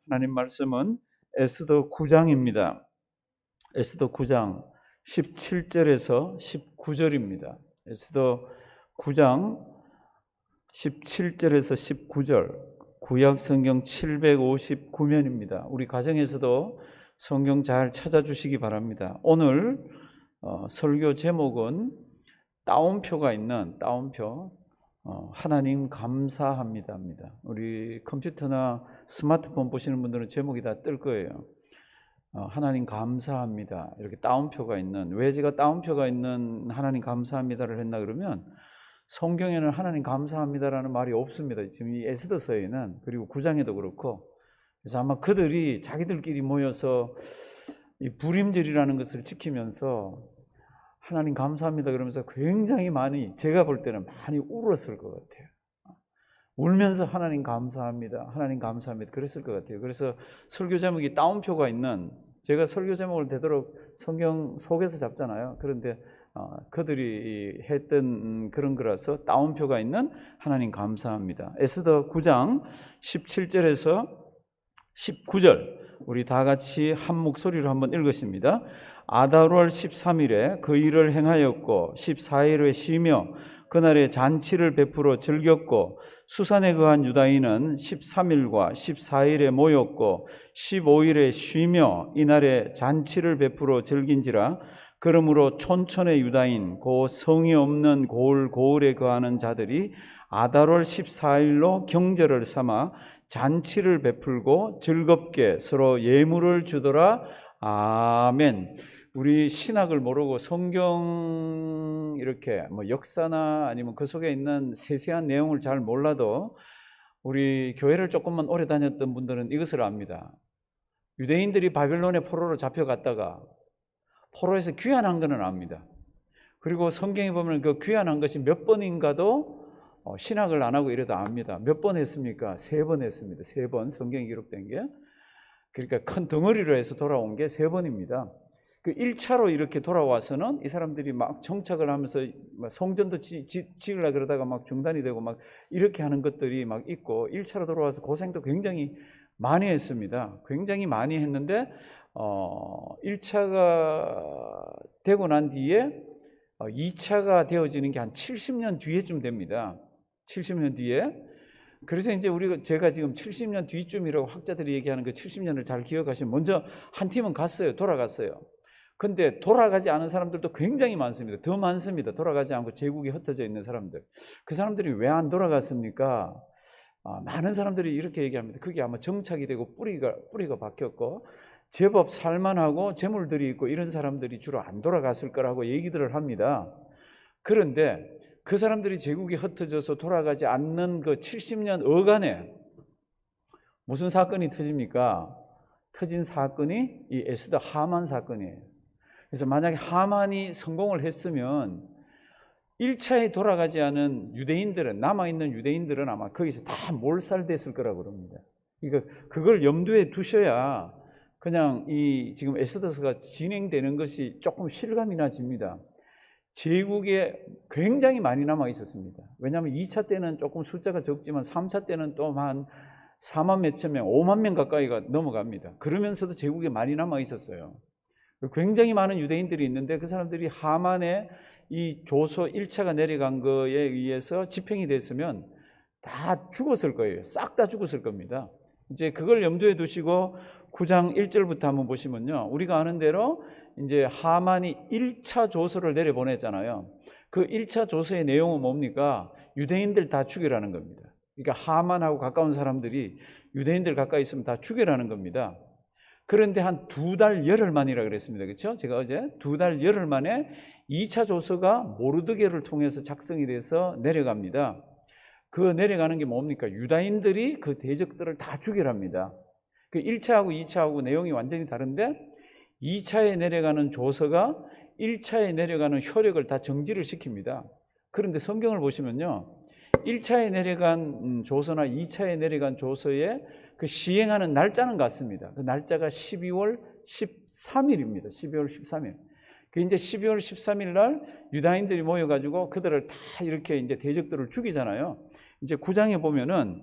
하나님 말씀은 에스더 9장입니다. 에스더 9장 17절에서 19절입니다. 에스더 9장 17절에서 19절, 구약 성경 759면입니다. 우리 가정에서도 성경 잘 찾아주시기 바랍니다. 오늘 설교 제목은 따옴표가 있는 따옴표, 하나님 감사합니다입니다. 우리 컴퓨터나 스마트폰 보시는 분들은 제목이 다 뜰 거예요. 하나님 감사합니다. 이렇게 따옴표가 있는, 왜 제가 따옴표가 있는 하나님 감사합니다를 했나 그러면 성경에는 하나님 감사합니다라는 말이 없습니다. 지금 이 에스더서에는, 그리고 9장에도 그렇고. 그래서 아마 그들이 자기들끼리 모여서 이 불임절이라는 것을 지키면서 하나님 감사합니다 그러면서 굉장히 많이, 제가 볼 때는 많이 울었을 것 같아요. 울면서 하나님 감사합니다, 하나님 감사합니다 그랬을 것 같아요. 그래서 설교 제목이 따옴표가 있는, 제가 설교 제목을 되도록 성경 속에서 잡잖아요. 그런데 그들이 했던 그런 거라서 따옴표가 있는 하나님 감사합니다. 에스더 9장 17절에서 19절 우리 다 같이 한 목소리로 한번 읽으십니다. 아달월 13일에 그 일을 행하였고 14일에 쉬며 그날에 잔치를 베풀어 즐겼고 수산에 거한 유다인은 13일과 14일에 모였고 15일에 쉬며 이날에 잔치를 베풀어 즐긴지라. 그러므로 촌촌의 유다인 곧 성이 없는 고을에 거하는 자들이 아달월 14일로 경절을 삼아 잔치를 베풀고 즐겁게 서로 예물을 주더라. 아멘. 우리 신학을 모르고 성경 이렇게 역사나 아니면 그 속에 있는 세세한 내용을 잘 몰라도 우리 교회를 조금만 오래 다녔던 분들은 이것을 압니다. 유대인들이 바벨론의 포로로 잡혀갔다가 포로에서 귀환한 것은 압니다. 그리고 성경에 보면 그 귀환한 것이 몇 번인가도 신학을 안 하고 이래도 압니다. 몇 번 했습니까? 3번 했습니다. 3번 성경에 기록된 게. 그러니까 큰 덩어리로 해서 돌아온 게 3번입니다. 그 1차로 이렇게 돌아와서는 이 사람들이 막 정착을 하면서 성전도 지으려고 그러다가 막 중단이 되고 막 이렇게 하는 것들이 막 있고, 1차로 돌아와서 고생도 굉장히 많이 했습니다. 굉장히 많이 했는데 1차가 되고 난 뒤에 2차가 되어지는 게 한 70년 뒤에쯤 됩니다. 70년 뒤에. 그래서 이제 제가 지금 70년 뒤쯤이라고 학자들이 얘기하는 그 70년을 잘 기억하시면, 먼저 한 팀은 갔어요. 돌아갔어요. 근데 돌아가지 않은 사람들도 굉장히 많습니다. 더 많습니다. 돌아가지 않고 제국이 흩어져 있는 사람들. 그 사람들이 왜 안 돌아갔습니까? 많은 사람들이 이렇게 얘기합니다. 그게 아마 정착이 되고 뿌리가 박혔고 제법 살만하고 재물들이 있고 이런 사람들이 주로 안 돌아갔을 거라고 얘기들을 합니다. 그런데 그 사람들이 제국이 흩어져서 돌아가지 않는 그 70년 어간에 무슨 사건이 터집니까? 터진 사건이 이 에스더 하만 사건이에요. 그래서 만약에 하만이 성공을 했으면 1차에 돌아가지 않은 유대인들은, 남아있는 유대인들은 아마 거기서 다 몰살됐을 거라고 그럽니다. 그러니까 그걸 염두에 두셔야 그냥 이 지금 에스더서가 진행되는 것이 조금 실감이 나집니다. 제국에 굉장히 많이 남아 있었습니다. 왜냐하면 2차 때는 조금 숫자가 적지만 3차 때는 또 한 4만 몇천 명, 5만 명 가까이가 넘어갑니다. 그러면서도 제국에 많이 남아 있었어요. 굉장히 많은 유대인들이 있는데 그 사람들이 하만의 이 조서 1차가 내려간 거에 의해서 집행이 됐으면 다 죽었을 거예요. 싹 다 죽었을 겁니다. 이제 그걸 염두에 두시고 9장 1절부터 한번 보시면요, 우리가 아는 대로 이제 하만이 1차 조서를 내려보냈잖아요. 그 1차 조서의 내용은 뭡니까? 유대인들 다 죽여라는 겁니다. 그러니까 하만하고 가까운 사람들이 유대인들 가까이 있으면 다 죽여라는 겁니다. 그런데 한 2달 열흘 만이라 그랬습니다. 그렇죠? 제가 어제 2달 열흘 만에 2차 조서가 모르드게를 통해서 작성이 돼서 내려갑니다. 그 내려가는 게 뭡니까? 유다인들이 그 대적들을 다 죽이랍니다. 그 1차하고 2차하고 내용이 완전히 다른데 2차에 내려가는 조서가 1차에 내려가는 효력을 다 정지를 시킵니다. 그런데 성경을 보시면요, 1차에 내려간 조서나 2차에 내려간 조서에 그 시행하는 날짜는 같습니다. 그 날짜가 12월 13일입니다. 12월 13일. 그 이제 12월 13일 날 유다인들이 모여가지고 그들을 다 이렇게 이제 대적들을 죽이잖아요. 이제 9장에 보면은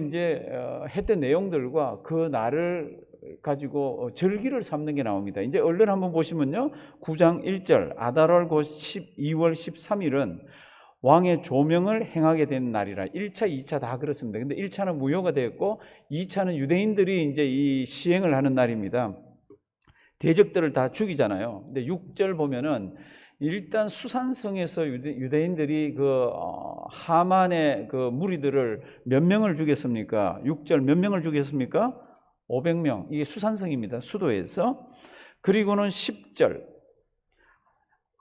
이제 했던 내용들과 그 날을 가지고 절기를 삼는 게 나옵니다. 이제 얼른 한번 보시면요. 9장 1절 아달월 곧 12월 13일은 왕의 조명을 행하게 된 날이라. 1차, 2차 다 그렇습니다. 근데 1차는 무효가 되었고 2차는 유대인들이 이제 이 시행을 하는 날입니다. 대적들을 다 죽이잖아요. 근데 6절 보면은 일단 수산성에서 유대인들이 하만의 그 무리들을 몇 명을 죽였습니까? 6절 몇 명을 죽였습니까? 500명. 이게 수산성입니다. 수도에서. 그리고는 10절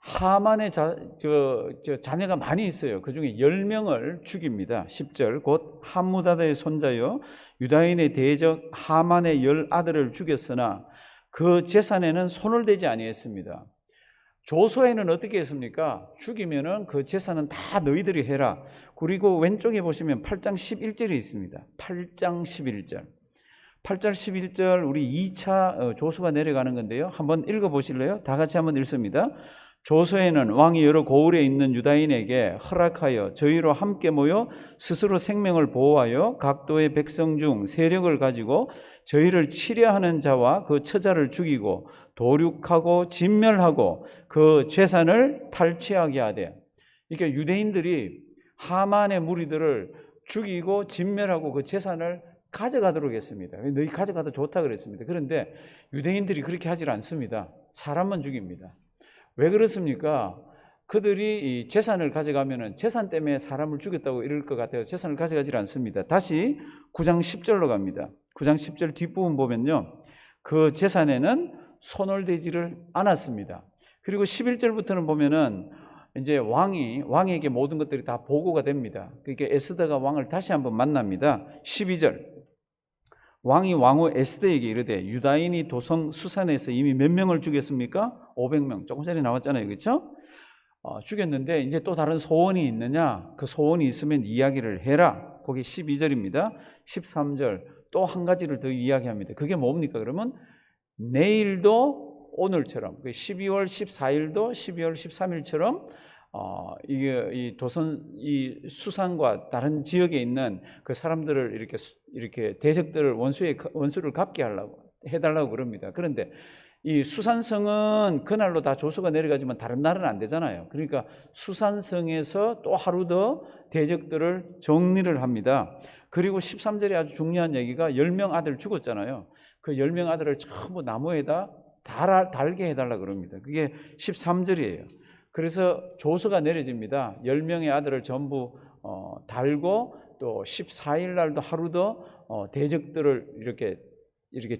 하만의 자녀가 많이 있어요. 그 중에 10명을 죽입니다. 10절 곧 함무다다의 손자여 유다인의 대적 하만의 10아들을 죽였으나 그 재산에는 손을 대지 아니했습니다. 조서에는 어떻게 했습니까? 죽이면은 그 재산은 다 너희들이 해라. 그리고 왼쪽에 보시면 8장 11절이 있습니다. 8장 11절. 8절 11절 우리 2차 조서가 내려가는 건데요. 한번 읽어보실래요? 다 같이 한번 읽습니다. 조서에는 왕이 여러 고을에 있는 유다인에게 허락하여 저희로 함께 모여 스스로 생명을 보호하여 각도의 백성 중 세력을 가지고 저희를 치려하는 자와 그 처자를 죽이고 도륙하고 진멸하고 그 재산을 탈취하게 하되. 그러니까 유대인들이 하만의 무리들을 죽이고 진멸하고 그 재산을 가져가도록 했습니다. 너희 가져가도 좋다 그랬습니다. 그런데 유대인들이 그렇게 하질 않습니다. 사람만 죽입니다. 왜 그렇습니까? 그들이 이 재산을 가져가면은 재산 때문에 사람을 죽였다고 이럴 것 같아요. 재산을 가져가질 않습니다. 다시 9장 10절로 갑니다. 9장 10절 뒷부분 보면요. 그 재산에는 손을 대지를 않았습니다. 그리고 11절부터는 보면은 이제 왕에게 모든 것들이 다 보고가 됩니다. 그러니까 에스더가 왕을 다시 한번 만납니다. 12절 왕이 왕후 에스더에게 이르되 유다인이 도성 수산에서 이미 몇 명을 죽였습니까? 500명. 조금 전에 나왔잖아요. 그렇죠? 죽였는데 이제 또 다른 소원이 있느냐? 그 소원이 있으면 이야기를 해라. 거기 12절입니다. 13절 또 한 가지를 더 이야기합니다. 그게 뭡니까? 그러면 내일도 오늘처럼 12월 14일도 12월 13일처럼 이게 이 도선 이 수산과 다른 지역에 있는 그 사람들을 이렇게 대적들을 원수를 갚게 해달라고 그럽니다. 그런데 이 수산성은 그날로 다 조서가 내려가지만 다른 날은 안 되잖아요. 그러니까 수산성에서 또 하루 더 대적들을 정리를 합니다. 그리고 13절에 아주 중요한 얘기가 10명 아들 죽었잖아요. 그 10명 아들을 전부 나무에다 달게 해달라 그럽니다. 그게 13절이에요. 그래서 조서가 내려집니다. 10명의 아들을 전부 달고 또 14일 날도 하루 더 대적들을 이렇게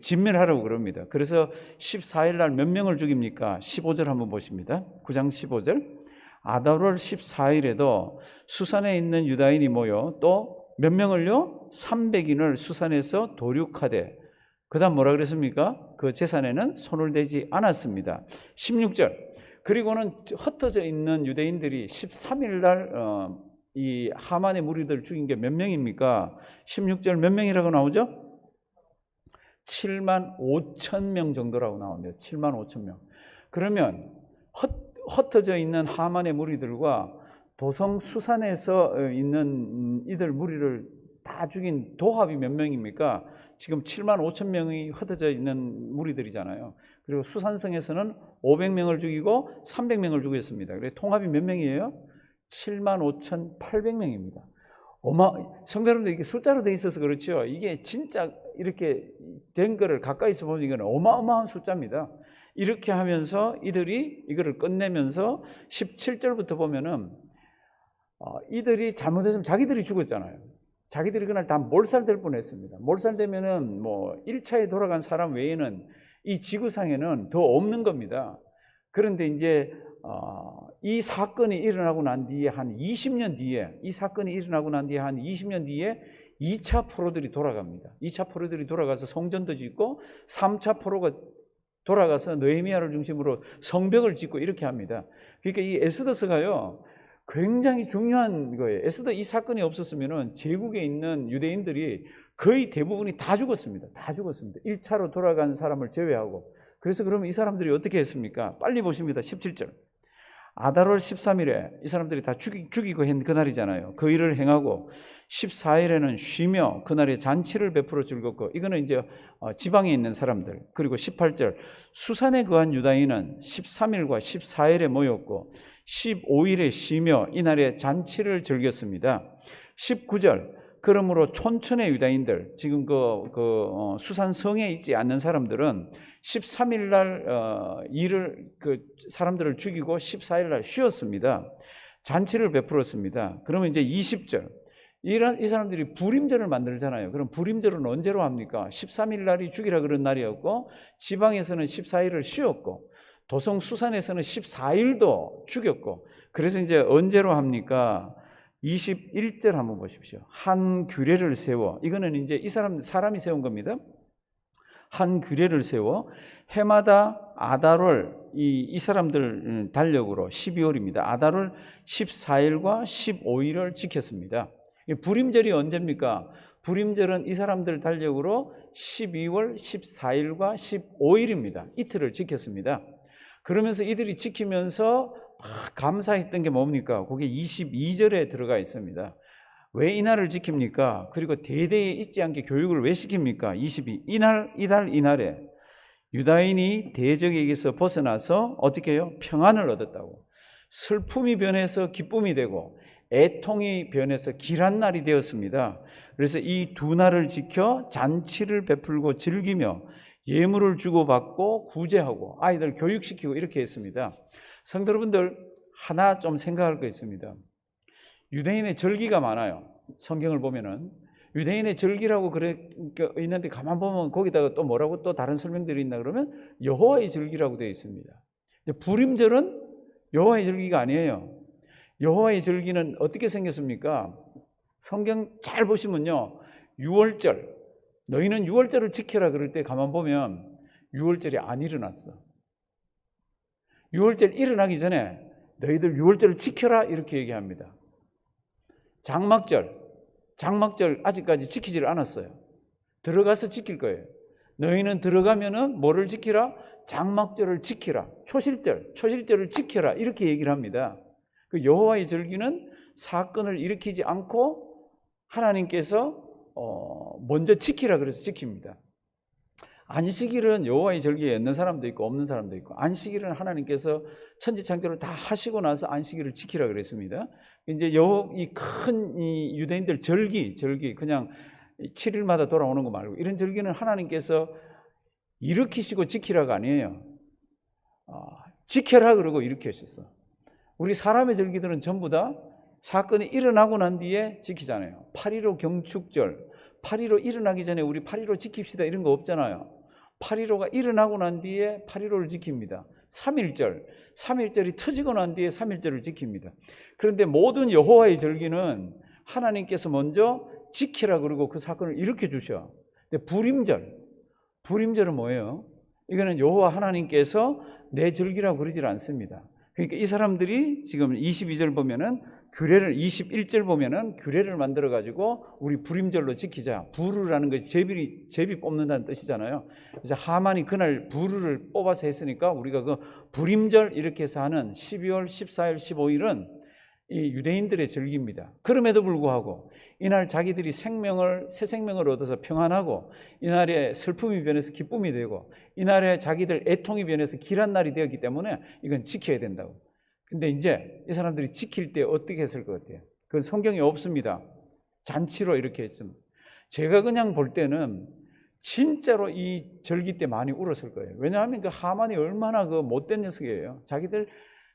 진멸하라고 그럽니다. 그래서 14일 날 몇 명을 죽입니까? 15절 한번 보십니다. 9장 15절 아달월 14일에도 수산에 있는 유다인이 모여 또 몇 명을요? 300인을 수산에서 도륙하되 그 다음 뭐라 그랬습니까? 그 재산에는 손을 대지 않았습니다. 16절 그리고는 흩어져 있는 유대인들이 13일 날 이 하만의 무리들 죽인 게 몇 명입니까? 16절 몇 명이라고 나오죠? 7만 5천 명 정도라고 나옵니다. 7만 5천 명. 그러면 흩어져 있는 하만의 무리들과 도성 수산에서 있는 이들 무리를 다 죽인 도합이 몇 명입니까? 지금 7만 5천 명이 흩어져 있는 무리들이잖아요. 그리고 수산성에서는 500명을 죽이고 300명을 죽였습니다. 그래서 통합이 몇 명이에요? 7만 5,800명입니다. 성도 여러분들 이게 숫자로 돼 있어서 그렇죠. 이게 진짜 이렇게 된 거를 가까이서 보면 이건 어마어마한 숫자입니다. 이렇게 하면서 이들이 이거를 끝내면서 17절부터 보면은 이들이 잘못했으면 자기들이 죽었잖아요. 자기들이 그날 다 몰살될 뻔했습니다. 몰살되면은 뭐 1차에 돌아간 사람 외에는 이 지구상에는 더 없는 겁니다. 그런데 이제 이 사건이 일어나고 난 뒤에 한 20년 뒤에 이 사건이 일어나고 난 뒤에 한 20년 뒤에 2차 포로들이 돌아갑니다. 2차 포로들이 돌아가서 성전도 짓고 3차 포로가 돌아가서 느헤미야를 중심으로 성벽을 짓고 이렇게 합니다. 그러니까 이 에스더서가요 굉장히 중요한 거예요. 에스더 이 사건이 없었으면은 제국에 있는 유대인들이 거의 대부분이 다 죽었습니다. 다 죽었습니다. 1차로 돌아간 사람을 제외하고. 그래서 그러면 이 사람들이 어떻게 했습니까? 빨리 보십니다. 17절. 아달월 13일에 이 사람들이 다 죽이고 한 그날이잖아요. 그 일을 행하고 14일에는 쉬며 그날에 잔치를 베풀어 즐겁고, 이거는 이제 지방에 있는 사람들. 그리고 18절 수산에 거한 유다인은 13일과 14일에 모였고 15일에 쉬며 이날에 잔치를 즐겼습니다. 19절 그러므로 촌촌의 유다인들, 지금 수산 성에 있지 않는 사람들은 13일 날 사람들을 죽이고 14일 날 쉬었습니다. 잔치를 베풀었습니다. 그러면 이제 20절 이 사람들이 불임절을 만들잖아요. 그럼 불임절은 언제로 합니까? 13일 날이 죽이라 그런 날이었고, 지방에서는 14일을 쉬었고, 도성 수산에서는 14일도 죽였고, 그래서 이제 언제로 합니까? 21절 한번 보십시오. 한 규례를 세워, 이거는 이제 이 사람이 세운 겁니다. 한 규례를 세워 해마다 아달월, 이 사람들 달력으로 12월입니다. 아달월 14일과 15일을 지켰습니다. 불임절이 언제입니까? 불임절은 이 사람들 달력으로 12월 14일과 15일입니다. 이틀을 지켰습니다. 그러면서 이들이 지키면서 감사했던 게 뭡니까? 그게 22절에 들어가 있습니다. 왜 이날을 지킵니까? 그리고 대대에 잊지 않게 교육을 왜 시킵니까? 22. 이날에 유다인이 대적에게서 벗어나서 어떻게 해요? 평안을 얻었다고. 슬픔이 변해서 기쁨이 되고 애통이 변해서 길한 날이 되었습니다. 그래서 이 두 날을 지켜 잔치를 베풀고 즐기며 예물을 주고받고 구제하고 아이들 교육시키고 이렇게 했습니다. 성도 여러분들, 하나 좀 생각할 거 있습니다. 유대인의 절기가 많아요. 성경을 보면은 유대인의 절기라고 있는데 가만 보면 거기다가 또 뭐라고 또 다른 설명들이 있나 그러면 여호와의 절기라고 되어 있습니다. 근데 불임절은 여호와의 절기가 아니에요. 여호와의 절기는 어떻게 생겼습니까? 성경 잘 보시면요, 6월절, 너희는 6월절을 지켜라 그럴 때 가만 보면 6월절이 안 일어났어. 6월절 일어나기 전에 너희들 6월절을 지켜라 이렇게 얘기합니다. 장막절 아직까지 지키지를 않았어요. 들어가서 지킬 거예요. 너희는 들어가면은 뭐를 지키라? 장막절을 지키라. 초실절을 지켜라 이렇게 얘기를 합니다. 그 여호와의 절기는 사건을 일으키지 않고 하나님께서 먼저 지키라 그래서 지킵니다. 안식일은 여호와의 절기에 있는 사람도 있고 없는 사람도 있고, 안식일은 하나님께서 천지창조를 다 하시고 나서 안식일을 지키라 그랬습니다. 이제 이 큰 유대인들 절기 그냥 7일마다 돌아오는 거 말고 이런 절기는 하나님께서 일으키시고 지키라가 아니에요. 지켜라 그러고 일으키셨어. 우리 사람의 절기들은 전부 다 사건이 일어나고 난 뒤에 지키잖아요. 8.15 경축절, 8.15 일어나기 전에 우리 8.15 지킵시다 이런 거 없잖아요. 8.15가 일어나고 난 뒤에 8.15를 지킵니다. 3.1절이 터지고 난 뒤에 3.1절을 지킵니다. 그런데 모든 여호와의 절기는 하나님께서 먼저 지키라 그러고 그 사건을 일으켜 주셔. 근데 불임절은 뭐예요? 이거는 여호와 하나님께서 내 절기라고 그러질 않습니다. 그러니까 이 사람들이 지금 22절 보면은 규례를, 21절 보면은 규례를 만들어 가지고 우리 불임절로 지키자. 부르라는 것이 제비 뽑는다는 뜻이잖아요. 그래서 하만이 그날 부르를 뽑아서 했으니까 우리가 그 불임절 이렇게 해서 하는 12월 14일 15일은 이 유대인들의 절기입니다. 그럼에도 불구하고 이날 자기들이 새 생명을 얻어서 평안하고, 이날에 슬픔이 변해서 기쁨이 되고, 이날에 자기들 애통이 변해서 길한 날이 되었기 때문에 이건 지켜야 된다고. 근데 이제 이 사람들이 지킬 때 어떻게 했을 것 같아요? 그건 성경에 없습니다. 잔치로 이렇게 했습니다. 제가 그냥 볼 때는 진짜로 이 절기 때 많이 울었을 거예요. 왜냐하면 그 하만이 얼마나 그 못된 녀석이에요. 자기들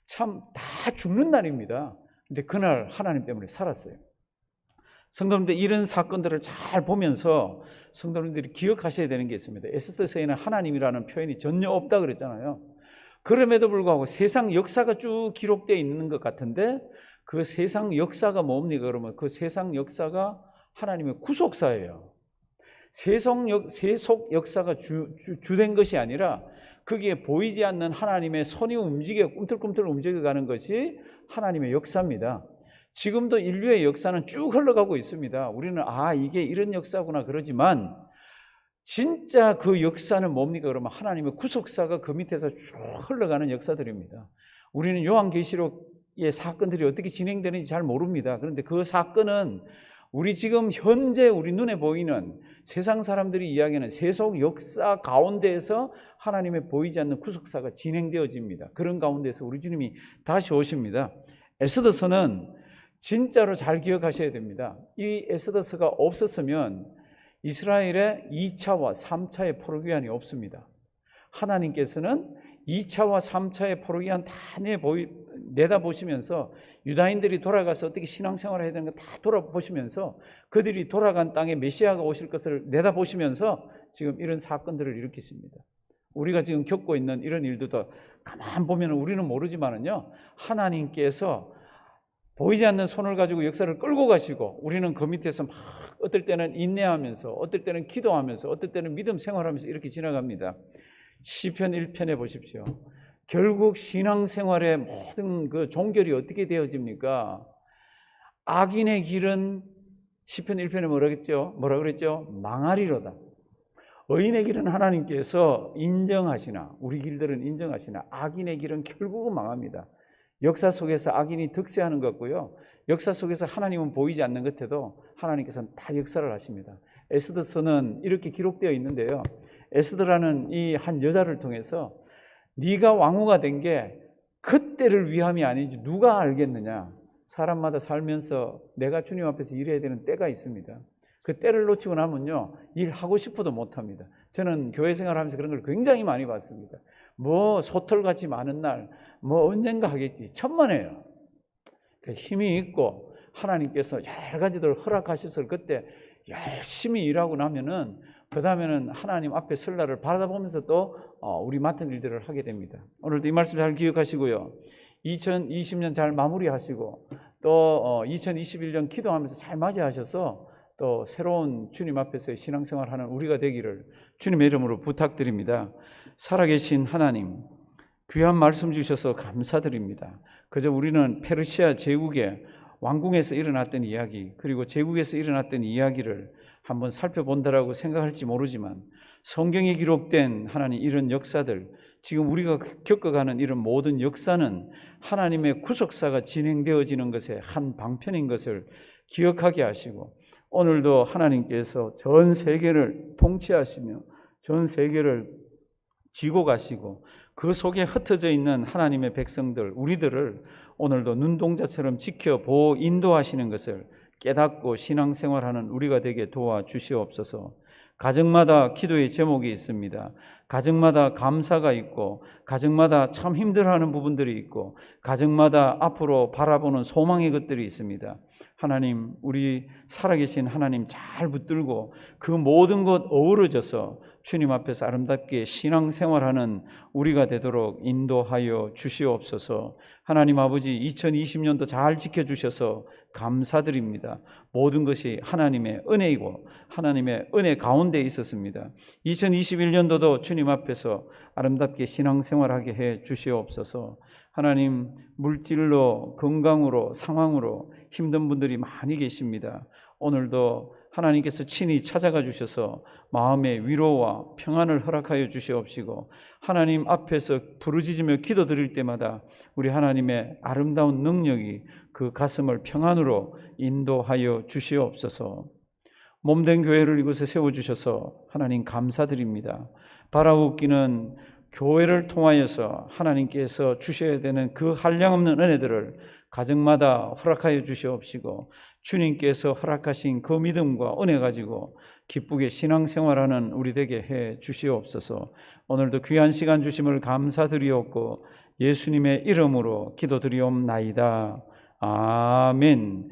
참 다 죽는 날입니다. 근데 그날 하나님 때문에 살았어요. 성도님들, 이런 사건들을 잘 보면서 성도님들이 기억하셔야 되는 게 있습니다. 에스더서에는 하나님이라는 표현이 전혀 없다 그랬잖아요. 그럼에도 불구하고 세상 역사가 쭉 기록되어 있는 것 같은데, 그 세상 역사가 뭡니까? 그러면 그 세상 역사가 하나님의 구속사예요. 세속 역사가 주된 것이 아니라 거기에 보이지 않는 하나님의 손이 꿈틀꿈틀 움직여가는 것이 하나님의 역사입니다. 지금도 인류의 역사는 쭉 흘러가고 있습니다. 우리는 이게 이런 역사구나 그러지만 진짜 그 역사는 뭡니까? 그러면 하나님의 구속사가 그 밑에서 쭉 흘러가는 역사들입니다. 우리는 요한계시록의 사건들이 어떻게 진행되는지 잘 모릅니다. 그런데 그 사건은 우리 지금 현재 우리 눈에 보이는 세상 사람들이 이야기하는 세속 역사 가운데에서 하나님의 보이지 않는 구속사가 진행되어집니다. 그런 가운데서 우리 주님이 다시 오십니다. 에스더서는 진짜로 잘 기억하셔야 됩니다. 이 에스더서가 없었으면 이스라엘의 2차와 3차의 포로기한이 없습니다. 하나님께서는 2차와 3차의 포로기한 다 내다보시면서 유다인들이 돌아가서 어떻게 신앙생활을 해야 되는 거 다 돌아보시면서 그들이 돌아간 땅에 메시아가 오실 것을 내다보시면서 지금 이런 사건들을 일으키십니다. 우리가 지금 겪고 있는 이런 일들도 가만 보면 우리는 모르지만은요, 하나님께서 보이지 않는 손을 가지고 역사를 끌고 가시고 우리는 그 밑에서 막 어떨 때는 인내하면서 어떨 때는 기도하면서 어떨 때는 믿음 생활하면서 이렇게 지나갑니다. 시편 1편에 보십시오. 결국 신앙생활의 모든 그 종결이 어떻게 되어집니까? 악인의 길은 시편 1편에 뭐라 그랬죠? 망하리로다. 의인의 길은 하나님께서 인정하시나, 우리 길들은 인정하시나, 악인의 길은 결국은 망합니다. 역사 속에서 악인이 득세하는 것 같고요, 역사 속에서 하나님은 보이지 않는 것에도 하나님께서는 다 역사를 하십니다. 에스더서는 이렇게 기록되어 있는데요, 에스더라는 이 한 여자를 통해서 네가 왕후가 된 게 그때를 위함이 아닌지 누가 알겠느냐. 사람마다 살면서 내가 주님 앞에서 일해야 되는 때가 있습니다. 그 때를 놓치고 나면요, 일하고 싶어도 못합니다. 저는 교회 생활하면서 그런 걸 굉장히 많이 봤습니다. 뭐 소털같이 많은 날, 뭐 언젠가 하겠지, 천만에요. 힘이 있고 하나님께서 여러 가지들 허락하셔서 그때 열심히 일하고 나면은 그 다음에는 하나님 앞에 설 날을 바라보면서 또 우리 맡은 일들을 하게 됩니다. 오늘도 이 말씀 잘 기억하시고요, 2020년 잘 마무리하시고 또 2021년 기도하면서 잘 맞이하셔서 또 새로운 주님 앞에서의 신앙생활하는 우리가 되기를 주님의 이름으로 부탁드립니다. 살아계신 하나님, 귀한 말씀 주셔서 감사드립니다. 그저 우리는 페르시아 제국의 왕궁에서 일어났던 이야기, 그리고 제국에서 일어났던 이야기를 한번 살펴본다라고 생각할지 모르지만 성경에 기록된 하나님 이런 역사들, 지금 우리가 겪어가는 이런 모든 역사는 하나님의 구속사가 진행되어지는 것의 한 방편인 것을 기억하게 하시고, 오늘도 하나님께서 전 세계를 통치하시며 전 세계를 쥐고 가시고 그 속에 흩어져 있는 하나님의 백성들, 우리들을 오늘도 눈동자처럼 지켜보고 인도하시는 것을 깨닫고 신앙생활하는 우리가 되게 도와주시옵소서. 가정마다 기도의 제목이 있습니다. 가정마다 감사가 있고 가정마다 참 힘들어하는 부분들이 있고 가정마다 앞으로 바라보는 소망의 것들이 있습니다. 하나님, 우리 살아계신 하나님 잘 붙들고 그 모든 것 어우러져서 주님 앞에서 아름답게 신앙생활하는 우리가 되도록 인도하여 주시옵소서. 하나님 아버지, 2020년도 잘 지켜주셔서 감사드립니다. 모든 것이 하나님의 은혜이고 하나님의 은혜 가운데 있었습니다. 2021년도도 주님 앞에서 아름답게 신앙생활하게 해 주시옵소서. 하나님, 물질로, 건강으로, 상황으로 힘든 분들이 많이 계십니다. 오늘도 하나님께서 친히 찾아가 주셔서 마음의 위로와 평안을 허락하여 주시옵시고, 하나님 앞에서 부르짖으며 기도드릴 때마다 우리 하나님의 아름다운 능력이 그 가슴을 평안으로 인도하여 주시옵소서. 몸된 교회를 이곳에 세워주셔서 하나님 감사드립니다. 바라옵기는 교회를 통하여서 하나님께서 주셔야 되는 그 한량없는 은혜들을 가정마다 허락하여 주시옵시고, 주님께서 허락하신 그 믿음과 은혜 가지고 기쁘게 신앙생활하는 우리 되게 해 주시옵소서. 오늘도 귀한 시간 주심을 감사드리옵고 예수님의 이름으로 기도드리옵나이다. 아멘.